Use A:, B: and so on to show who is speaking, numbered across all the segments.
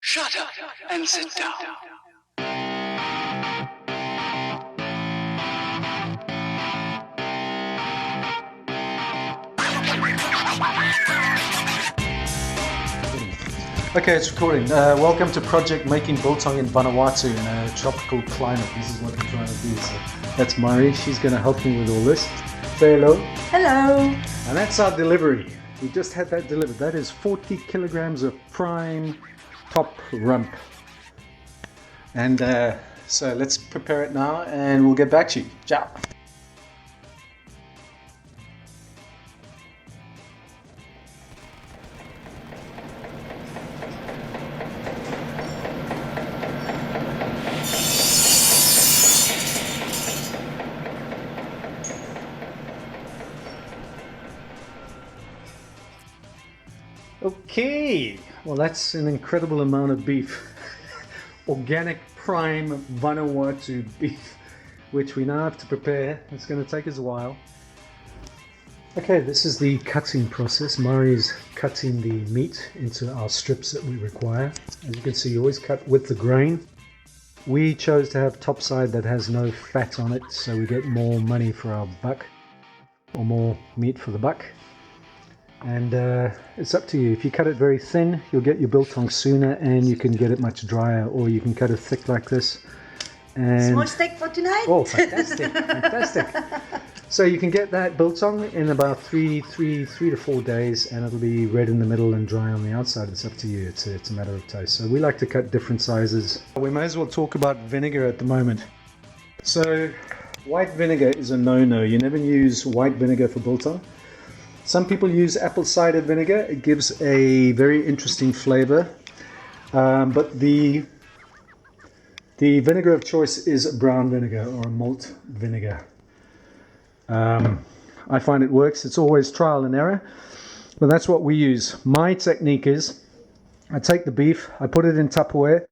A: Shut up and sit down.
B: Okay, it's recording. Welcome to Project Making Biltong in Vanuatu in a tropical climate. This is what we're trying to do. So that's Mari. She's going to help me with all this. Say hello.
C: Hello.
B: And that's our delivery. We just had that delivered. That is 40 kilograms of prime top rump. And so let's prepare it now and we'll get back to you. Ciao. Okay, well that's an incredible amount of beef. Organic prime Vanuatu beef, which we now have to prepare. It's going to take us a while. Okay, this is the cutting process. Mari's cutting the meat into our strips that we require. As you can see, you always cut with the grain. We chose to have top side that has no fat on it, so we get more money for our buck, or more meat for the buck. And it's up to you. If you cut it very thin, you'll get your biltong sooner and you can get it much drier, or you can cut it thick like this. And
C: small steak for tonight?
B: Oh, fantastic, fantastic. So you can get that biltong in about three to 4 days, and it'll be red in the middle and dry on the outside. It's up to you. It's a matter of taste. So we like to cut different sizes. We may as well talk about vinegar at the moment. So white vinegar is a no-no. You never use white vinegar for biltong. Some people use apple cider vinegar. It gives a very interesting flavor, but the vinegar of choice is brown vinegar or a malt vinegar. I find it works. It's always trial and error, but that's what we use. My technique is I take the beef, I put it in Tupperware,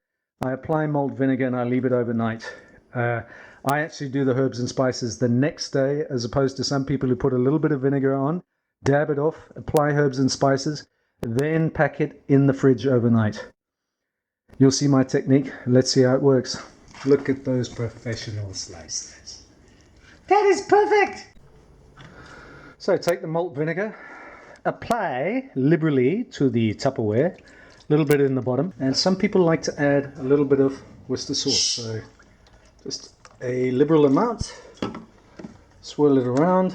B: I apply malt vinegar and I leave it overnight. I actually do the herbs and spices the next day, as opposed to some people who put a little bit of vinegar on, dab it off, apply herbs and spices, then pack it in the fridge overnight. You'll see my technique. Let's see how it works. Look at those professional slices. That is perfect! So take the malt vinegar, apply liberally to the Tupperware, a little bit in the bottom, and some people like to add a little bit of Worcester sauce. So just a liberal amount, swirl it around,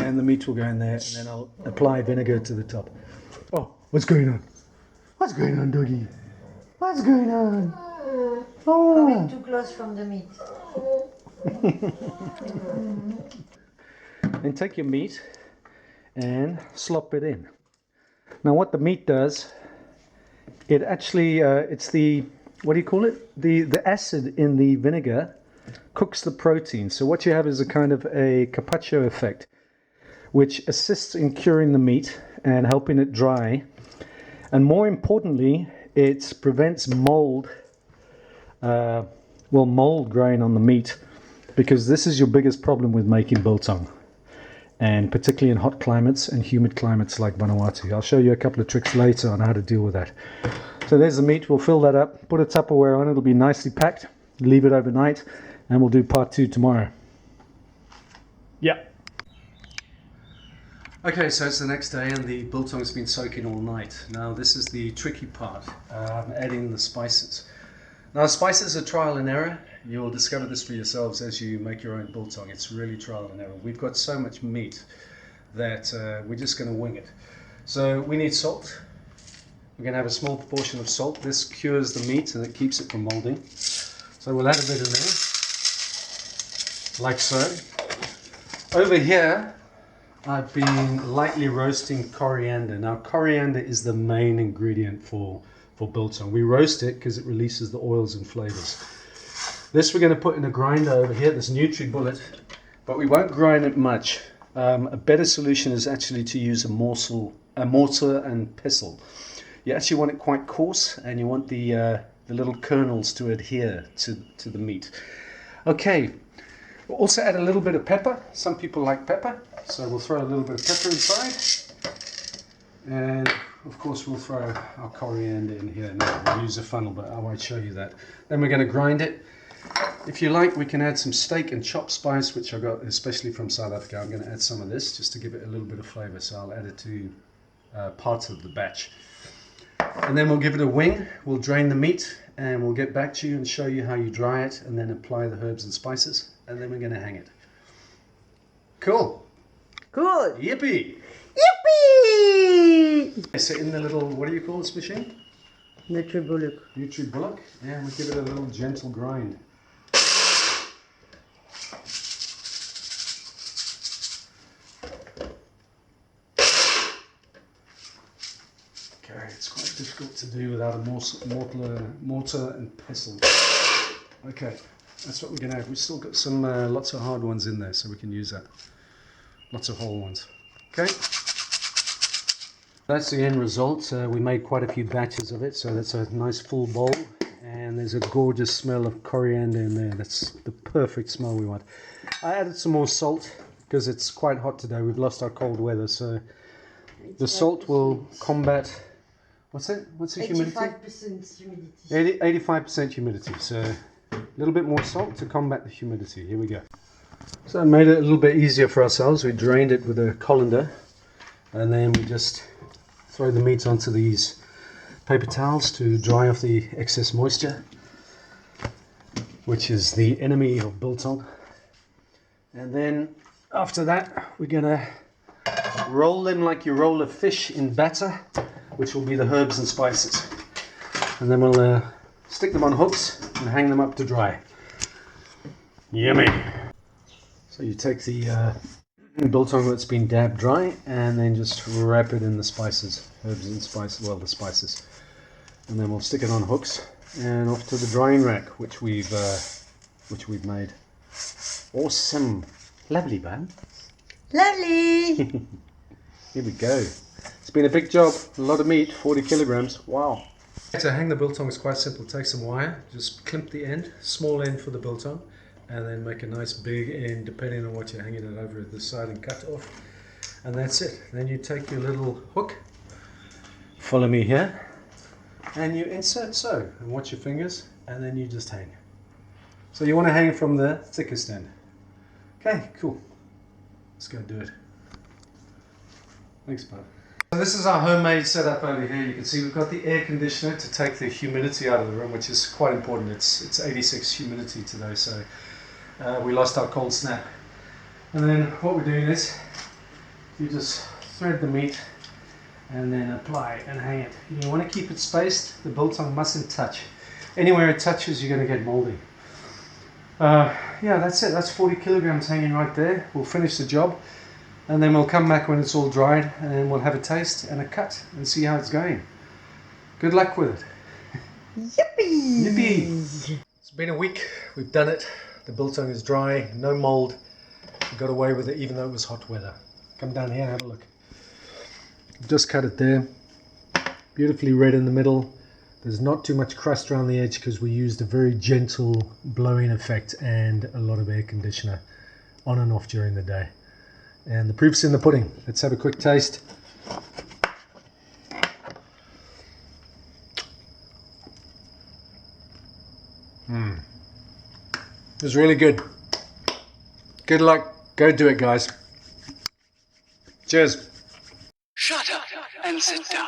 B: and the meat will go in there, and then I'll apply vinegar to the top. Oh, what's going on? What's going on, doggy? What's going on? Oh.
C: Coming too close from the meat.
B: Then take your meat and slop it in. Now what the meat does, it actually, it's the, what do you call it? The acid in the vinegar cooks the protein. So what you have is a kind of a carpaccio effect, which assists in curing the meat and helping it dry. And more importantly, it prevents mold, mold growing on the meat, because this is your biggest problem with making biltong, and particularly in hot climates and humid climates like Vanuatu. I'll show you a couple of tricks later on how to deal with that. So there's the meat. We'll fill that up, put a Tupperware on. It'll be nicely packed. Leave it overnight, and we'll do part 2 tomorrow. Yeah. Okay, so it's the next day and the biltong's been soaking all night. Now this is the tricky part, adding the spices. Now spices are trial and error. You'll discover this for yourselves as you make your own biltong. It's really trial and error. We've got so much meat that we're just going to wing it. So we need salt. We're going to have a small proportion of salt. This cures the meat and it keeps it from molding. So we'll add a bit in there, like so. Over here, I've been lightly roasting coriander. Now coriander is the main ingredient for biltong. We roast it because it releases the oils and flavors. This we're going to put in a grinder over here, this NutriBullet, but we won't grind it much. A better solution is actually to use a mortar and pestle. You actually want it quite coarse, and you want the little kernels to adhere to the meat. Okay, we'll also add a little bit of pepper. Some people like pepper, so we'll throw a little bit of pepper inside. And of course, we'll throw our coriander in here. No, we'll use a funnel, but I won't show you that. Then we're going to grind it. If you like, we can add some steak and chop spice, which I got especially from South Africa. I'm going to add some of this just to give it a little bit of flavor. So I'll add it to parts of the batch. And then we'll give it a wing. We'll drain the meat and we'll get back to you and show you how you dry it and then apply the herbs and spices. And then we're going to hang it. Cool.
C: Cool.
B: Yippee.
C: Yippee!
B: So in the little, what do you call this machine?
C: Nutri-Bullock.
B: Nutri-Bullock. Yeah, we'll give it a little gentle grind. Okay, it's quite difficult to do without a mortar and pestle. Okay, that's what we're going to have. We've still got some lots of hard ones in there, so we can use that. Lots of whole ones. Okay. That's the end result. We made quite a few batches of it, so that's a nice full bowl. And there's a gorgeous smell of coriander in there. That's the perfect smell we want. I added some more salt because it's quite hot today. We've lost our cold weather, so the salt will combat. What's it? What's the humidity?
C: 85% humidity.
B: 85% humidity. So a little bit more salt to combat the humidity. Here we go. So I made it a little bit easier for ourselves. We drained it with a colander, and then we just throw the meat onto these paper towels to dry off the excess moisture, which is the enemy of biltong. And then after that, we're gonna roll them like you roll a fish in batter, which will be the herbs and spices. And then we'll stick them on hooks and hang them up to dry. Yummy. So you take the biltong that's been dabbed dry and then just wrap it in the spices, herbs and spices, well, the spices. And then we'll stick it on hooks and off to the drying rack, which we've made. Awesome. Lovely, bud.
C: Lovely.
B: Here we go. It's been a big job, a lot of meat, 40 kilograms. Wow. To hang the biltong is quite simple. Take some wire, just crimp the end, small end for the biltong, and then make a nice big end depending on what you're hanging it over at the side and cut off. And that's it. Then you take your little hook, follow me here, and you insert so, and watch your fingers, and then you just hang. So you want to hang from the thickest end. Okay, cool. Let's go do it. Thanks, bud. So this is our homemade setup over here. You can see we've got the air conditioner to take the humidity out of the room, which is quite important. It's 86 humidity today, so we lost our cold snap. And then what we're doing is you just thread the meat and then apply and hang it. You want to keep it spaced. The biltong mustn't touch. Anywhere it touches, you're going to get moldy. Yeah, that's it. That's 40 kilograms hanging right there. We'll finish the job. And then we'll come back when it's all dried and we'll have a taste and a cut and see how it's going. Good luck with it.
C: Yippee!
B: Yippee! It's been a week. We've done it. The biltong is dry, no mold. We got away with it even though it was hot weather. Come down here and have a look. Just cut it there. Beautifully red in the middle. There's not too much crust around the edge because we used a very gentle blowing effect and a lot of air conditioner on and off during the day. And the proof's in the pudding. Let's have a quick taste. It was really good. Good luck. Go do it, guys. Cheers.
A: Shut up and sit down.